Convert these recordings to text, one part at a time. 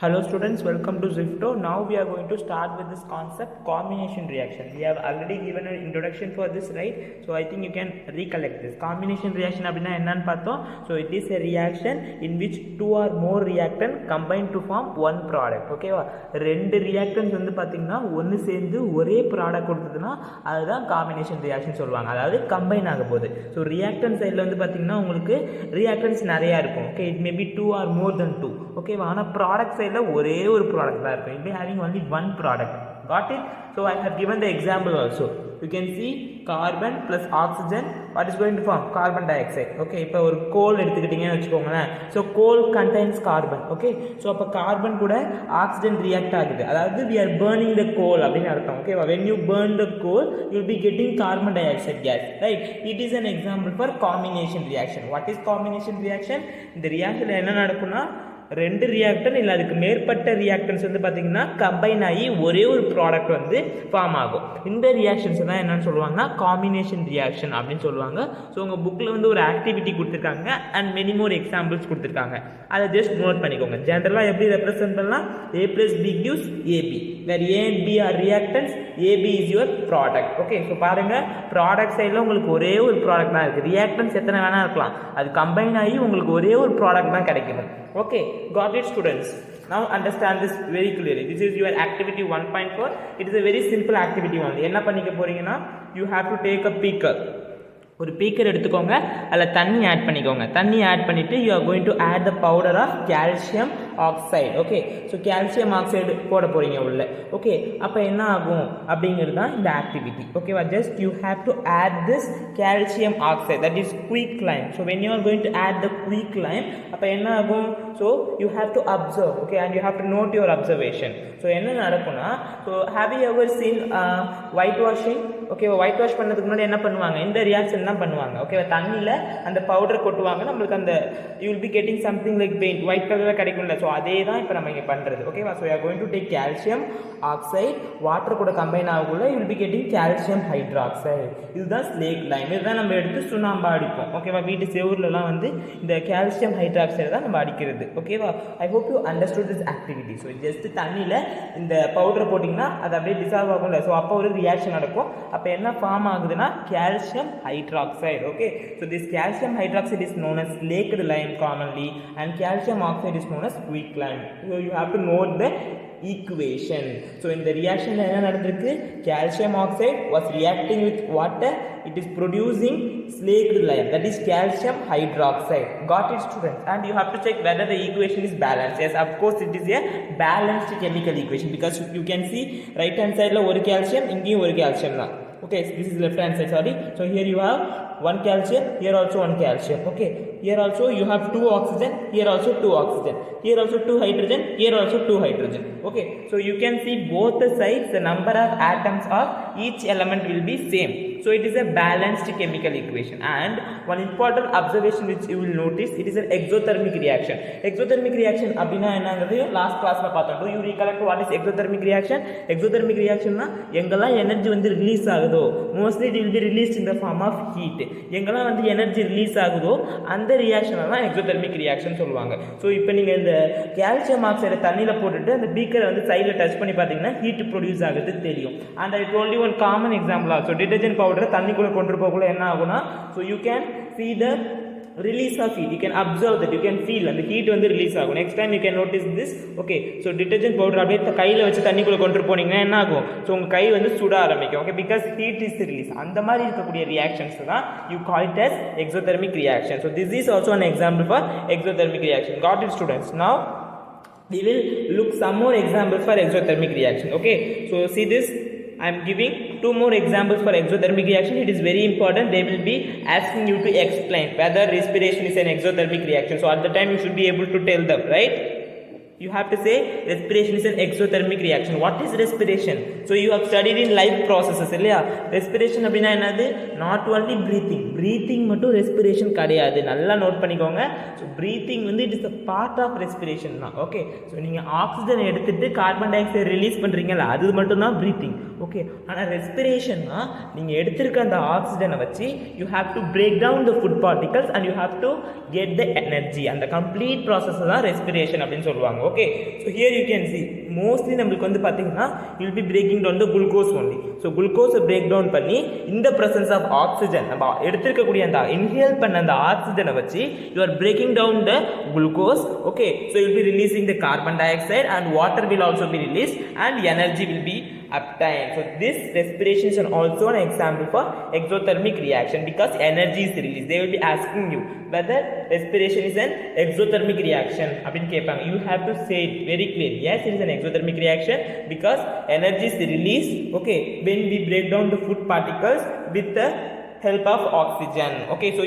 Hello students, welcome to Zifto. Now we are going to start with this concept combination reaction. We have already given an introduction for this, right? So I think you can recollect this. Combination reaction அப்படினா என்னன்னு பார்த்தோம். So it is a reaction in which two or more reactant combine to form one product. ஓகேவா? ரெண்டு reactants வந்து பாத்தீங்கன்னா ஒன்னு சேர்ந்து ஒரே ப்ராடக்ட் கொடுத்ததுனா அதுதான் காம்பினேஷன் ரியாக்ஷன் சொல்லுவாங்க. அதாவது கம்பைன் ஆக போகுது. ஸோ ரியாக்டன்ட் சைடில் வந்து பார்த்தீங்கன்னா உங்களுக்கு ரியாக்டன்ஸ் நிறையா இருக்கும். Okay, it may be 2 or more than 2. ஓகேவா? ஆனால் ப்ராடக்ட் சைடில் ஒரே ஒரு ப்ராடக்ட் தான் இருக்கும். It may having only one product. Got it? So I have given the example also. You can see carbon plus oxygen. What is going to form? Carbon dioxide. Okay, இப்போ ஒரு கோல் எடுத்துக்கிட்டீங்கன்னு வச்சுக்கோங்களேன். So கோல் contains carbon. Okay, so அப்போ carbon கூட oxygen react ஆகுது. அதாவது we are burning the coal அப்படின்னு அர்த்தம். ஓகேவா? when you burn the coal you will be getting carbon dioxide gas, right? It is an example for combination reaction. What is combination reaction? இந்த reaction என்ன நடக்கும்னா ரெண்டு ரியாக்டன் இல்லை அதுக்கு மேற்பட்ட ரியாக்டன்ஸ் வந்து பார்த்தீங்கன்னா கம்பைன் ஆகி ஒரே ஒரு ப்ராடக்ட் வந்து ஃபார்ம் ஆகும். இந்த ரியாக்ஷன்ஸ் தான் என்னன்னு சொல்லுவாங்கன்னா காம்பினேஷன் ரியாக்ஷன் அப்படின்னு சொல்லுவாங்க. ஸோ உங்கள் புக்கில் வந்து ஒரு ஆக்டிவிட்டி கொடுத்துருக்காங்க அண்ட் மெனி மோர் எக்ஸாம்பிள்ஸ் கொடுத்துருக்காங்க. அதை ஜஸ்ட் நோட் பண்ணிக்கோங்க. ஜென்ரலாக எப்படி ரெப்ரசென்ட் பண்ணலாம்? A plus B gives AB, where A and B are reactants, AB is your product. Okay, so பாருங்கள், ப்ராடக்ட் சைடில் உங்களுக்கு ஒரே ஒரு ப்ராடக்ட் தான் இருக்குது. ரியாக்டன்ஸ் எத்தனை வேணால் இருக்கலாம், அது கம்பைன் ஆகி உங்களுக்கு ஒரே ஒரு ப்ராடக்ட் தான் கிடைக்குது. Okay, got it students? Now understand this very clearly. This is your activity 1.4. It is a very simple activity only. என்ன பண்ணிக்க போறீங்கன்னா, you have to take a beaker. ஒரு பீக்கர் எடுத்துக்கோங்க, அதில் தண்ணி ஆட் பண்ணிக்கோங்க. தண்ணி ஆட் பண்ணிவிட்டு you are going to add the powder of calcium oxide. Okay, so calcium oxide போட போகிறீங்க உள்ள. ஓகே, அப்போ என்ன ஆகும் அப்படிங்கிறது தான் இந்த ஆக்டிவிட்டி. ஓகேவா? Just you have to add this calcium oxide, that is quick lime. So when you are going to add the quick lime, அப்போ என்ன ஆகும்? So you have to observe. Okay, and you have to note your observation. So என்ன நடக்கும்னா, so have you ever seen white washing? ஓகேவா? White wash பண்ணதுக்கு முன்னாடி என்ன பண்ணுவாங்க? இந்த ரியாக்ஷன் தான் பண்ணுவாங்க. ஓகேவா? தண்ணியில் அந்த பவுடர் கொட்டுவாங்க, நம்மளுக்கு அந்த you will be getting something like paint white கலரில் கிடைக்கும்ல. ஸோ அதே தான் இப்போ நம்ம இங்கே பண்ணுறது. ஓகேவா? So you are going to take calcium oxide, water கூட கம்பைன் ஆகக்குள்ள you will be getting calcium hydroxide. இதுதான் ஸ்லேக் லைம். இதுதான் நம்ம எடுத்து சுண்ணாம்பு அடிப்போம். ஓகேவா? வீட்டு செவர்லலாம் வந்து இந்த கால்சியம் ஹைட்ராக்சைடு தான் நம்ம அடிக்கிறது. ஓகேவா? ஐ hope you understood this activity. So just தண்ணியில் இந்த பவுடரை போட்டிங்கன்னா அது அப்படியே டிசால்வ் ஆகும்ல. ஸோ அப்போ ஒரு ரியாக்ஷன் நடக்கும். அப்போ என்ன ஃபார்ம் ஆகுதுன்னா calcium hydroxide. Okay, so this calcium hydroxide is known as slaked lime commonly and calcium oxide is known as weak lime. So you have to note the equation. So in the reaction என்ன நடந்திருக்கு? calcium oxide was reacting with water, it is producing slaked lime, that is calcium hydroxide. Got it students? And you have to check whether the equation is balanced. Yes, of course it is a balanced chemical equation because you can see right hand side la ஒரு calcium, இங்கேயும் ஒரு calcium தான். Okay, so this is left hand side, sorry. So here you have one calcium, here also one calcium. Okay, here also you have 2 oxygen, here also 2 oxygen, here also 2 hydrogen, here also 2 hydrogen. Okay, so you can see both the sides, the number of atoms of each element will be same. So it is a balanced chemical equation. And one important observation which you will notice, it is an exothermic reaction. Exothermic reaction அப்படினா என்னங்கிறது last classல பார்த்தோம். Do you recollect what is exothermic reaction? Exothermic reaction னா எங்கெல்லாம் energy வந்து release ஆகுதோ, mostly it will be released in the form of heat. எங்கெல்லாம் வந்து energy release ஆகுதோ அந்த ரியாக்ஷனை தான் எக்ஸோதெர்மிக் ரியாக்ஷன் சொல்லுவாங்க. ஸோ இப்போ நீங்கள் இந்த கால்சியம் ஆக்சைடை தண்ணியில் போட்டுட்டு அந்த பீக்கரை வந்து சைடில் டச் பண்ணி பார்த்தீங்கன்னா ஹீட் ப்ரொடியூஸ் ஆகுது தெரியும். And I told you one common example also. Detergent பவுடரை தண்ணிக்குள்ளே கொண்டு போகக்குள்ள என்ன ஆகும்னா, so you can see the release of heat, you can observe that, you can feel and the heat வந்து ரிலீஸ் ஆகும். next time you can notice this. okay, so detergent powder அப்படியே கையில் வச்சு தண்ணிக்குள்ளே கொண்டு போனீங்கன்னா என்ன ஆகும்? ஸோ உங்கள் கை வந்து சுட ஆரம்பிக்கும். Okay, because heat is release. அந்த மாதிரி இருக்கக்கூடிய ரியாக்ஷன்ஸ் தான் you call it as exothermic reaction. so this is also an example for exothermic reaction. got it students? Now we will look some more examples for exothermic reaction. okay, so see this, I am giving 2 more examples for exothermic reaction. It is very important. They will be asking you to explain whether respiration is an exothermic reaction. So at the time you should be able to tell them, right? You have to say respiration is an exothermic reaction. What is respiration? So you have studied in life processes இல்லையா? respiration அப்படின்னா என்னது? not only breathing. breathing மட்டும் respiration கிடையாது. நல்லா note பண்ணிக்கோங்க. So breathing வந்து it is a part of respiration தான். Okay, so நீங்கள் ஆக்சிஜன் எடுத்துட்டு கார்பன் டை ஆக்சைடு ரிலீஸ் பண்ணுறீங்களா, அது மட்டும் தான் breathing. ஓகே, ஆனால் ரெஸ்பிரேஷன்னா நீங்கள் எடுத்திருக்க அந்த ஆக்சிஜனை வச்சு you have to break down the food particles and you have to get the energy. அந்த கம்ப்ளீட் ப்ராசஸ் தான் ரெஸ்பிரேஷன் அப்படின்னு சொல்லுவாங்க. Okay, so here you can see mostly நம்மளுக்கு வந்து பாத்தீங்கன்னா you will be breaking down the glucose only. So glucose break down பண்ணி in the presence of oxygen நம்ம எடுத்துக்க கூடிய அந்த inhale பண்ண அந்த ஆக்ஸிஜனை வச்சு you are breaking down the glucose. Okay, so you will be releasing the carbon dioxide and water will also be released and energy will be obtained. So this respiration is also an example for exothermic reaction because energy is released. They will be asking you whether respiration is an exothermic reaction. You have to say it very clearly. Yes, it is an exothermic reaction because energy is released. Okay, when we break down the food particles with the help of oxygen. Okay, so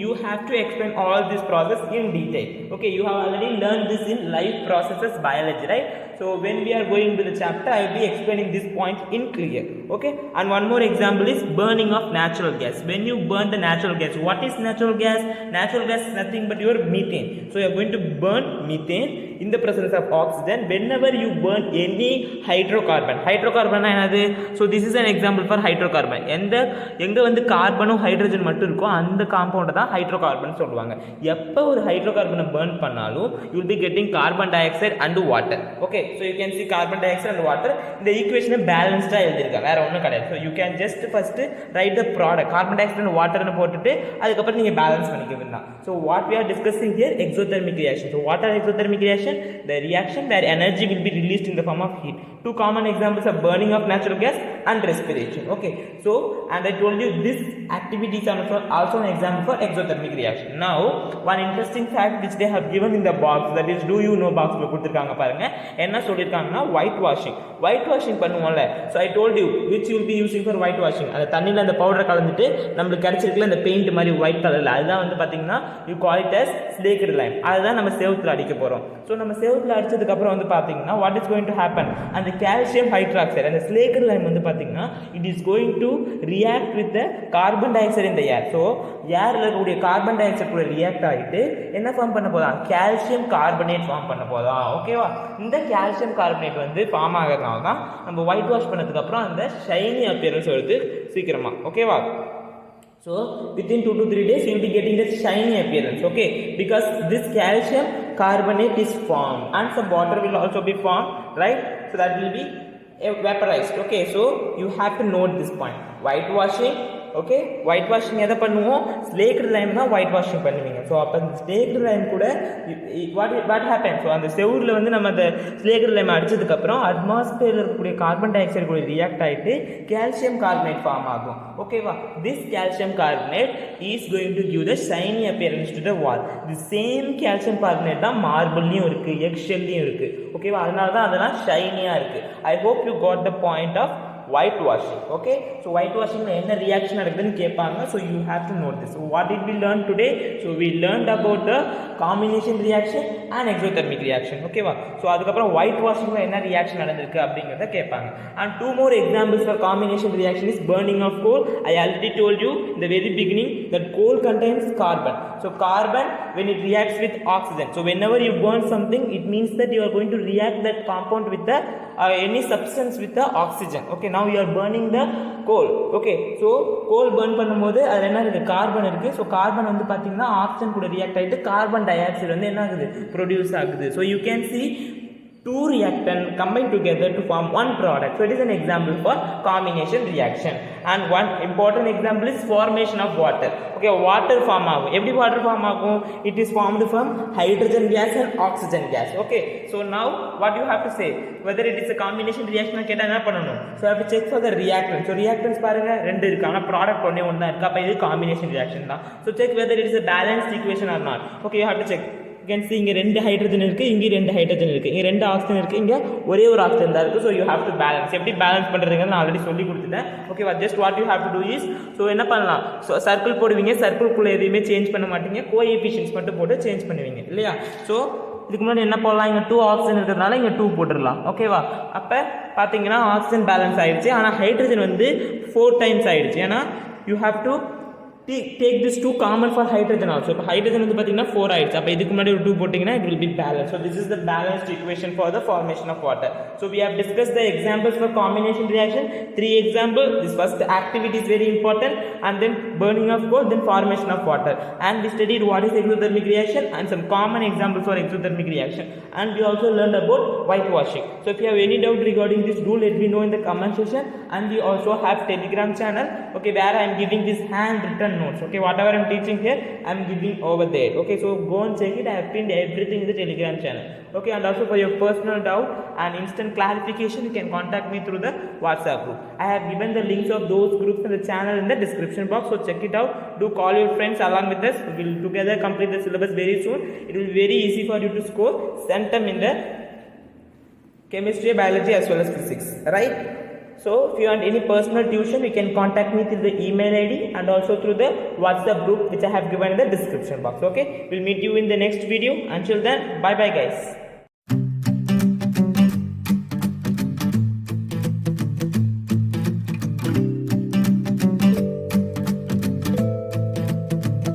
you have to explain all this process in detail. Okay, you have already learned this in life processes biology, right? So when we are going to the chapter, I will be explaining this point in clear. Okay, and one more example is burning of natural gas. When you burn the natural gas, what is natural gas? Natural gas is nothing but your methane. So you are going to burn methane in the presence of oxygen whenever you burn any hydrocarbon. Hydrocarbon என்னது? So this is an example for hydrocarbon. எங்க வந்து கார்பனும் hydrogen மட்டும் இருக்கோ அந்த compound தான் hydrocarbon சொல்லுவாங்க. எப்போ ஒரு ஹைட்ரோகார்பனை burn பண்ணாலும் you will be getting carbon dioxide and water. Okay, so you can see carbon dioxide and water இந்த ஈக்குவேஷனை பேலன்ஸ்டா எழுதிருக்காங்க, வேற ஒன்றும் கிடையாது. So you can just first write the product carbon dioxide and water னு போட்டுட்டு அதுக்கப்புறம் நீங்க பேலன்ஸ் பண்ணிக்க வேண்டாம். So what we are discussing here, exothermic reaction. So what are exothermic reaction? The reaction where energy will be released in the form of heat. Two common examples are burning of natural gas and respiration. Okay, so and I told you this activities are also an example for exothermic reaction. Now one interesting fact which they have given in the box, that is do you know box ல கொடுத்திருக்காங்க பாருங்க. என்ன சொல்லிருக்காங்கன்னா white washing பண்ணுவோம்ல. So I told you which you will be using for white washing. அந்த தண்ணில அந்த பவுடரை கலந்துட்டு நமக்கு கிடைச்சிருக்கல அந்த பெயிண்ட் மாதிரி white கலர்ல, அதுதான் வந்து பாத்தீங்கன்னா you call it as slaked lime. அதுதான் நம்ம செவுத்துல அடிக்க போறோம். So நம்ம செவுத்துல அடிச்சதுக்கு அப்புறம் வந்து பாத்தீங்கன்னா what is going to happen, அந்த calcium hydroxide அந்த slaked lime வந்து பாத்தீங்கன்னா it is going to react with the carbon dioxide in the air. So ஏர்ல இருக்கக்கூடிய கார்பன் டை ஆக்சைடு கூட ரியாக்ட் ஆகிட்டு என்ன ஃபார்ம் பண்ண போதா, கால்சியம் கார்பனேட் ஃபார்ம் பண்ண போதா. ஓகேவா, இந்த கால்சியம் கார்பனேட் வந்து ஃபார்ம் ஆகிறதுனால தான் நம்ம ஒயிட் வாஷ் பண்ணதுக்கு அப்புறம் அந்த ஷைனி அப்பியரன்ஸ் வருது சீக்கிரமா. ஓகேவா, so within 2 to 3 days you will be getting the shiny appearance. Okay, because this calcium carbonate is formed and some water will also be formed, right? So that will be vaporized. Okay, so you have to note this point. White washing, okay, white washing எதை பண்ணுவோம், slaked Lime தான் white washing பண்ணுவீங்க. So அப்போ அந்த slaked Lime கூட what happen, so அந்த செவுரில் வந்து நம்ம அந்த ஸ்லேக்டு லைம் அடிச்சதுக்கப்புறம் அட்மாஸ்பியரில் இருக்கக்கூடிய கார்பன் டை ஆக்சைடு கூட ரியாக்ட் ஆகிட்டு கால்சியம் கார்பனேட் ஃபார்ம் ஆகும். ஓகேவா, this calcium carbonate is going to give the shiny appearance to the wall. The same calcium carbonate தான் மார்பிள்லையும் இருக்குது, எக்ஷெல்லையும் இருக்குது. ஓகேவா, அதனால தான் அதெல்லாம் ஷைனியாக இருக்குது. I hope you got the point of white washing. Okay, so white washing la enna reaction nadukudhu kepanga, so you have to note this. So what did we learn today? So we learned about the combination reaction and exothermic reaction. Okay va, so adukapra white washing la enna reaction nadandirukku அப்படிங்கறத கேட்பாங்க. And two more examples for combination reaction is burning of coal. I already told you in the very beginning that coal contains carbon. So carbon when it reacts with oxygen, so whenever you burn something it means that you are going to react that compound with the any substance with the oxygen. Okay, now you are burning the coal. Okay, so coal burn பண்ணும்போது அது என்ன இருக்கு, carbon இருக்கு. So carbon வந்து பார்த்தீங்கன்னா oxygen கூட react ஆகிட்டு carbon di oxide வந்து என்ன ஆகுது, ப்ரொடியூஸ் ஆகுது. So you can see two reactants combine together to form one product. So it is an example for combination reaction. And one important example is formation of water. Okay, water form ஆகும். எப்படி water form ஆகும், it is formed from hydrogen gas and oxygen gas. Okay, so now what you have to say, whether it is a combination reaction கேட்டா என்ன பண்ணணும், so you have to check for the reactants. So reactants பாருங்க ரெண்டு இருக்கு, ஆனா product ஒண்ணே ஒண்ணு தான் இருக்கு. அப்ப இது combination reaction தான். So check whether it is a balanced equation or not. Okay, you have to check. You can see இங்க ரெண்டு ஹைட்ரஜன் இருக்கு, இங்க ரெண்டு ஹைட்ரஜன் இருக்கு, இங்க ரெண்டு ஆக்சிஜன் இருக்கு, இங்க ஒரே ஒரு ஆக்சிஜன் தான் இருக்கு. So you have to balance. எப்படி பேலன்ஸ் பண்றதுங்க நான் ஆல்ரெடி சொல்லி கொடுத்துட்டேன். ஓகேவா, just what you have to do is, so என்ன பண்ணலாம், ஸோ சர்க்கிள் போடுவீங்க, சர்க்கிள்குள்ள எதையுமே சேஞ்ச் பண்ண மாட்டீங்க, கோஎஃபிஷியன்ட்ஸ் மட்டும் போட்டு சேஞ்ச் பண்ணுவீங்க இல்லையா. ஸோ இதுக்கு முன்னாடி என்ன போடலாம், இங்கே 2 ஆக்சிஜன் இருக்கிறதுனால இங்கே 2 போட்டுடலாம். ஓகேவா, அப்போ பார்த்தீங்கன்னா ஆக்சிஜன் பேலன்ஸ் ஆயிடுச்சு, ஆனால் ஹைட்ரஜன் வந்து 4 டைம்ஸ் ஆயிடுச்சு. ஏன்னா you have to take this 2 common for hydrogen also. இப்போ hydrogen வந்து பாத்தீங்கன்னா 4 ஆயிடுச்சு. அப்ப இதுக்கு முன்னாடி ஒரு 2 போட்டீங்கன்னா it will be balanced. So this is the balanced equation for the formation of water. So we have discussed the examples for combination reaction. 3 examples. This first activity is very important, and then burning of coal, then formation of water. And we studied what is exothermic reaction and some common examples for exothermic reaction. And we also learned about whitewashing. So if you have any doubt regarding this, do let me know in the comment section. And we also have Telegram channel, okay, where I am giving this handwritten notes. Okay, whatever I am teaching here, I am giving over there. Okay, so go and check it. I have pinned everything in the Telegram channel. Okay, and also for your personal doubt and instant clarification, you can contact me through the WhatsApp group. I have given the links of those groups in the channel in the description box, so check it out. Do call your friends along with us. We will together complete the syllabus very soon. It will be very easy for you to score centum in the chemistry, biology as well as physics, right? So if you want any personal tuition, you can contact me through the email ID and also through the WhatsApp group which I have given in the description box. Okay, we'll meet you in the next video. Until then, bye bye guys.